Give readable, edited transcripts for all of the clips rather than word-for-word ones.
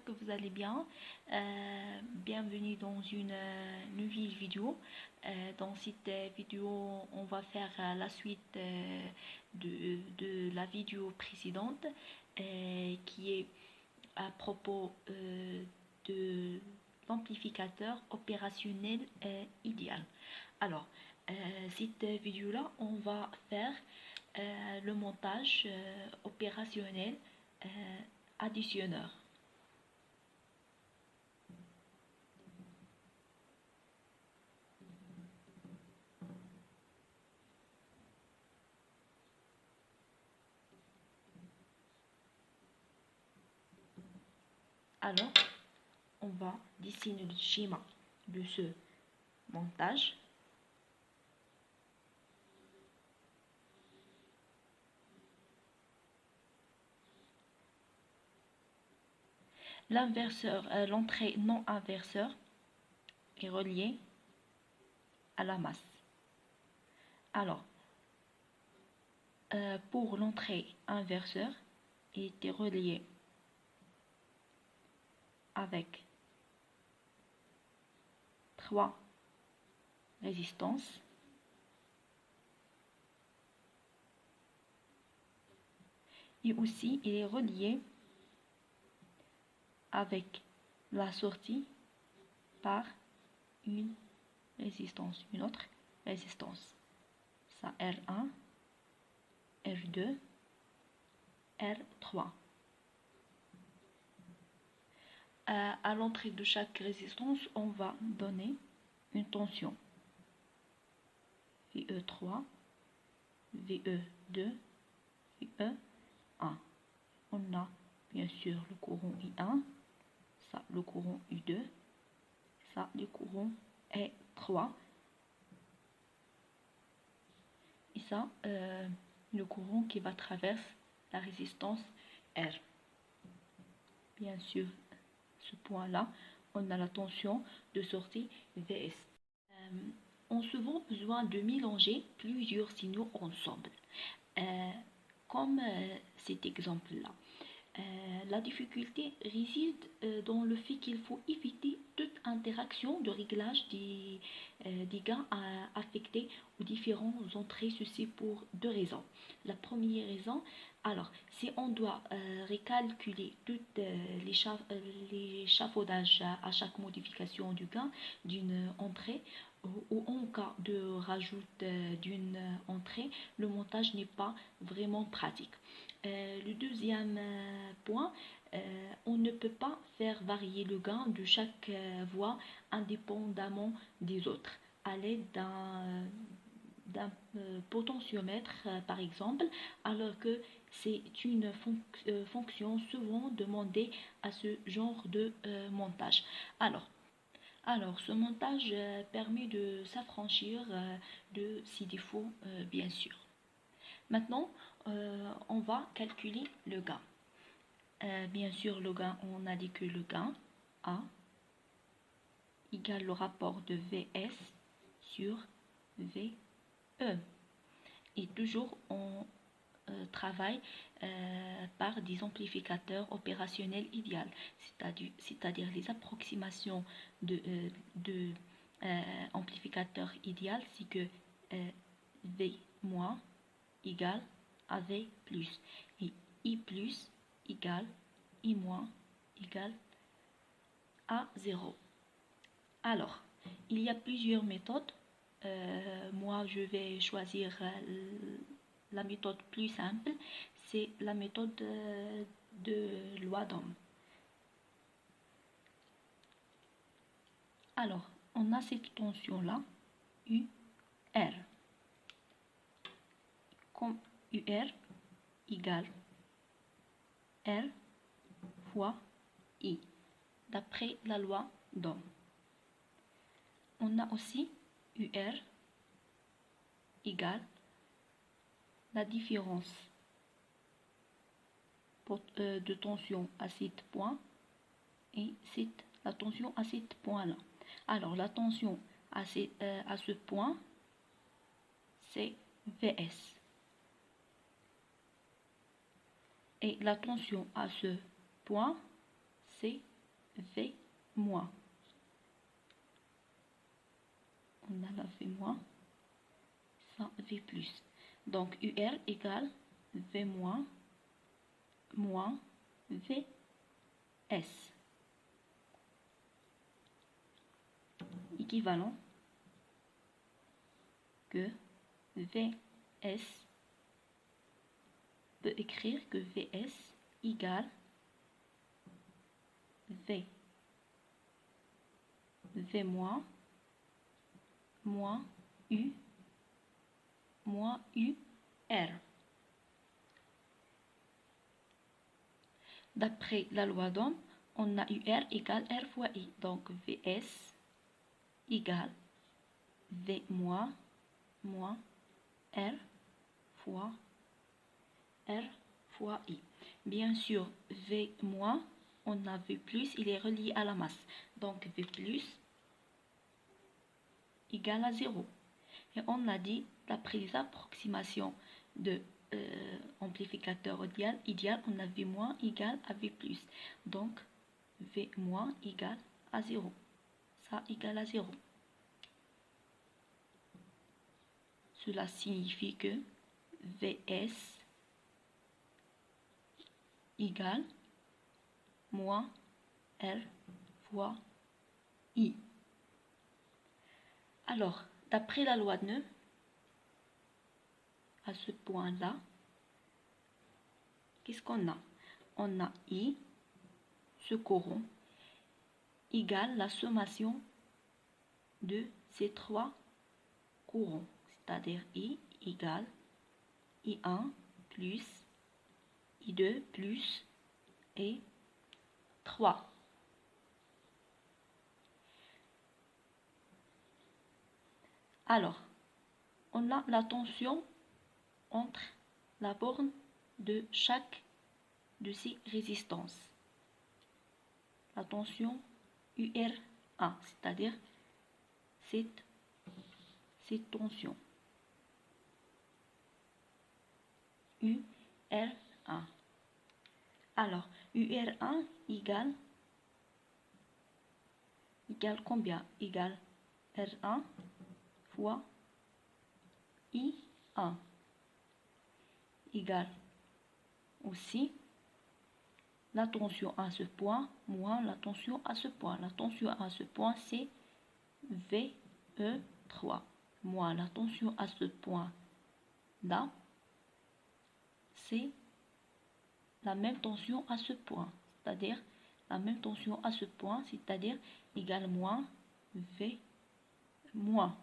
que vous allez bien. Bienvenue dans une nouvelle vidéo. Dans cette vidéo, on va faire la suite de la vidéo précédente qui est à propos de l'amplificateur opérationnel idéal. Alors, cette vidéo-là, on va faire le montage opérationnel additionneur. Alors, on va dessiner le schéma de ce montage. L'inverseur, l'entrée non inverseur est reliée à la masse. Alors, pour l'entrée inverseur, il était relié avec 3 résistances et aussi il est relié avec la sortie par une résistance, une autre résistance. Ça R1, R2, R3. À l'entrée de chaque résistance, on va donner une tension VE3, VE2, VE1. On a bien sûr le courant I1, ça le courant U2, ça le courant E3 et ça le courant qui va traverser la résistance R. Bien sûr, ce point-là, on a la tension de sortie VS. On a souvent besoin de mélanger plusieurs signaux ensemble, comme cet exemple-là. La difficulté réside dans le fait qu'il faut éviter toute interaction de réglage des gains affectés aux différentes entrées, ceci pour 2 raisons. La première raison, alors, si on doit recalculer tout l'échafaudage à chaque modification du gain d'une entrée, ou en cas de rajout d'une entrée, le montage n'est pas vraiment pratique. Le deuxième point, on ne peut pas faire varier le gain de chaque voie indépendamment des autres à l'aide d'un potentiomètre par exemple, alors que c'est une fonction souvent demandée à ce genre de montage. Alors, ce montage permet de s'affranchir de ces défauts, bien sûr. Maintenant, on va calculer le gain. Bien sûr, le gain, on a dit que le gain A égale le rapport de VS sur VE. Et toujours, on travaille par des amplificateurs opérationnels idéaux, c'est-à-dire les approximations de amplificateur idéal, c'est que V- égale à V plus et I plus égale I moins égale à 0. Alors, il y a plusieurs méthodes. Moi, je vais choisir la méthode plus simple, c'est la méthode de loi d'Ohm. Alors, on a cette tension-là, UR. Comme UR égale R fois I, d'après la loi d'Ohm. On a aussi UR égale la différence de tension à cet point et la tension à cet point-là. Alors, la tension à ce point, c'est VS. Et la tension à ce point, c'est V moins. On a la V moins, ça V plus. Donc UR égale V moins VS. Équivalent que VS peut écrire que VS égale V moins U R. D'après la loi d'Ohm, on a UR égale R fois I. Donc VS égale V moins R fois I. Bien sûr, V moins, on a V plus, il est relié à la masse. Donc V plus égale à 0. Et on a dit, d'après les approximations de amplificateur idéal, on a V moins égale à V plus. Donc V moins égale à 0. Ça égale à 0. Cela signifie que VS égale moins R fois I. Alors, d'après la loi de Neu, à ce point-là, qu'est-ce qu'on a? On a I, ce courant, égale la sommation de ces trois courants. C'est-à-dire I égale I1 plus I2 plus et 3. Alors, on a la tension entre la borne de chaque de ces résistances. La tension UR1, c'est-à-dire cette tension. UR1. Alors, UR1 égale combien? Égale R1 fois I1 égale aussi la tension à ce point moins la tension à ce point. La tension à ce point, c'est VE3 moins la tension à ce point là, c'est la même tension à ce point, c'est-à-dire la même tension à ce point, c'est-à-dire égale moins V moins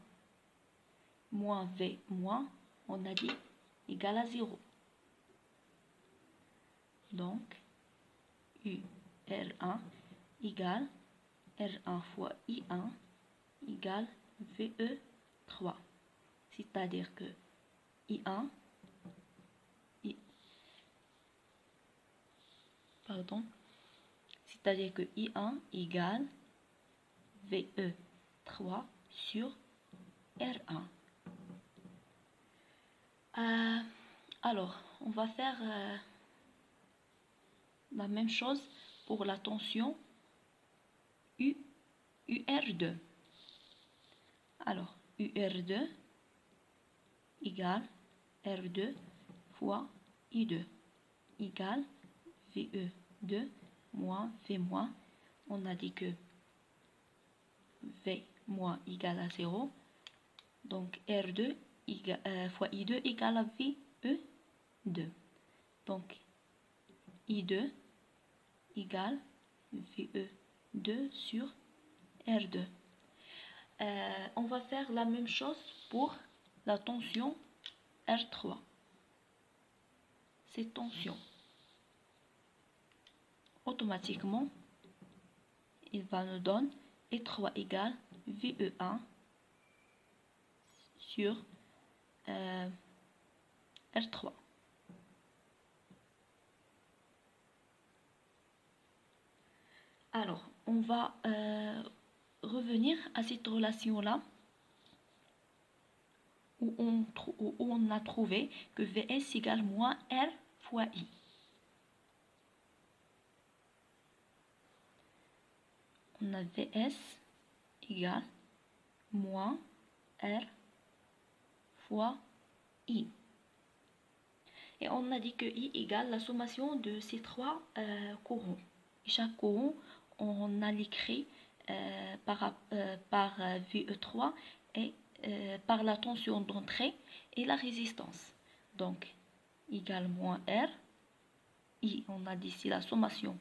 V moins, on a dit égale à 0. Donc UR1 égale R1 fois I1 égale VE3. C'est-à-dire que I1 c'est-à-dire que I1 égale VE3 sur R1. Alors, on va faire la même chose pour la tension UR2. Alors, UR2 égale R2 fois I2 égale VE2 moins V moins. On a dit que V moins égale à 0. Donc R2 fois I2 égale à VE2. Donc I2 égale VE2 sur R2. On va faire la même chose pour la tension R3. Cette tension, automatiquement, il va nous donner E3 égale VE1 sur R3. Alors, on va revenir à cette relation-là où on a trouvé que VS égale moins R fois I. on a Vs égale moins R fois I. Et on a dit que I égale la sommation de ces trois courants. Et chaque courant, on a l'écrit par VE3 et par la tension d'entrée et la résistance. Donc, égale moins R. I, on a dit c'est la sommation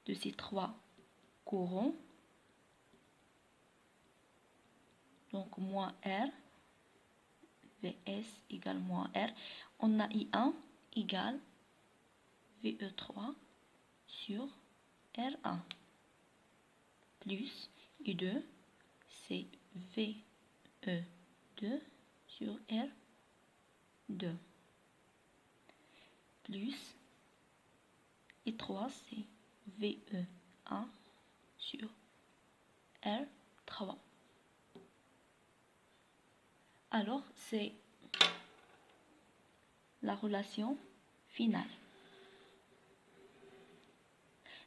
de ces trois courants. Donc, moins R. Vs égale moins R. On a I1 égale VE3 sur R1 plus I2, c'est VE2 sur R2 plus I3, c'est VE1 sur R3. Alors, c'est la relation finale.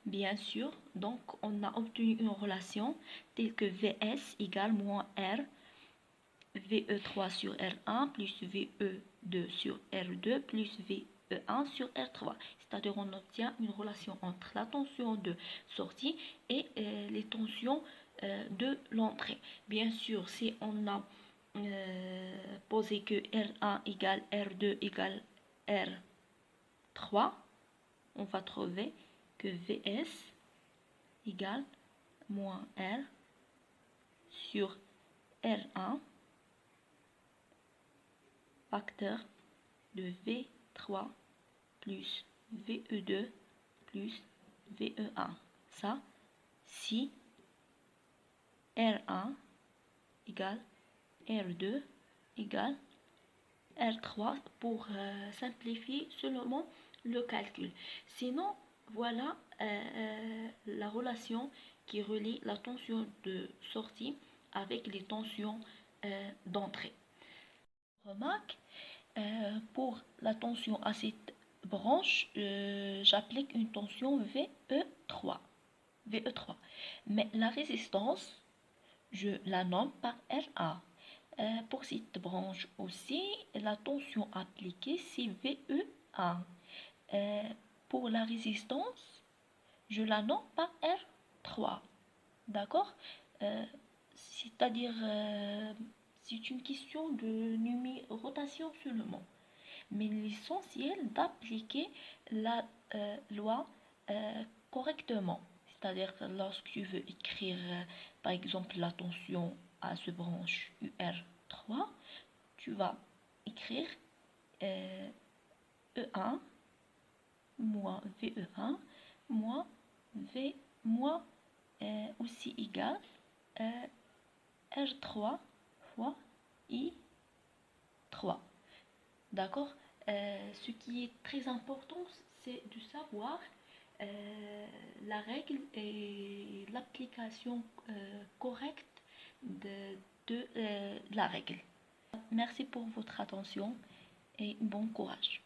Bien sûr, donc on a obtenu une relation telle que Vs égale moins R, VE3 sur R1 plus VE2 sur R2 plus VE1 sur R3. C'est-à-dire on obtient une relation entre la tension de sortie et les tensions de l'entrée. Bien sûr, si on a posé que R1 égale R2 égale R3, on va trouver que Vs égale moins R sur R1 facteur de V3 plus VE2 plus VE1. Ça, si R1 égale R2 égale R3 pour simplifier seulement le calcul. Sinon, voilà la relation qui relie la tension de sortie avec les tensions d'entrée. Remarque, pour la tension à cette branche, j'applique une tension VE3. Mais la résistance, je la nomme par RA. Pour cette branche aussi, la tension appliquée, c'est VE1. Pour la résistance, je la nomme par R3. D'accord? C'est-à-dire, c'est une question de numérotation seulement. Mais l'essentiel d'appliquer la loi correctement. C'est-à-dire que lorsque tu veux écrire, par exemple, la tension à ce branche UR3, tu vas écrire E1 moins VE1 moins V moins aussi égal R3 fois I3. D'accord? Ce qui est très important, c'est de savoir la règle et l'application correcte de la règle. Merci pour votre attention et bon courage.